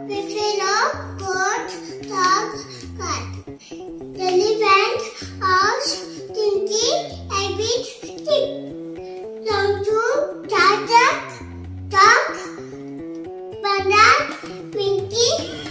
buffalo, goat, dog, cat. The elephant, horse, donkey, rabbit, sheep. Lambu, duck, banana, Pinky,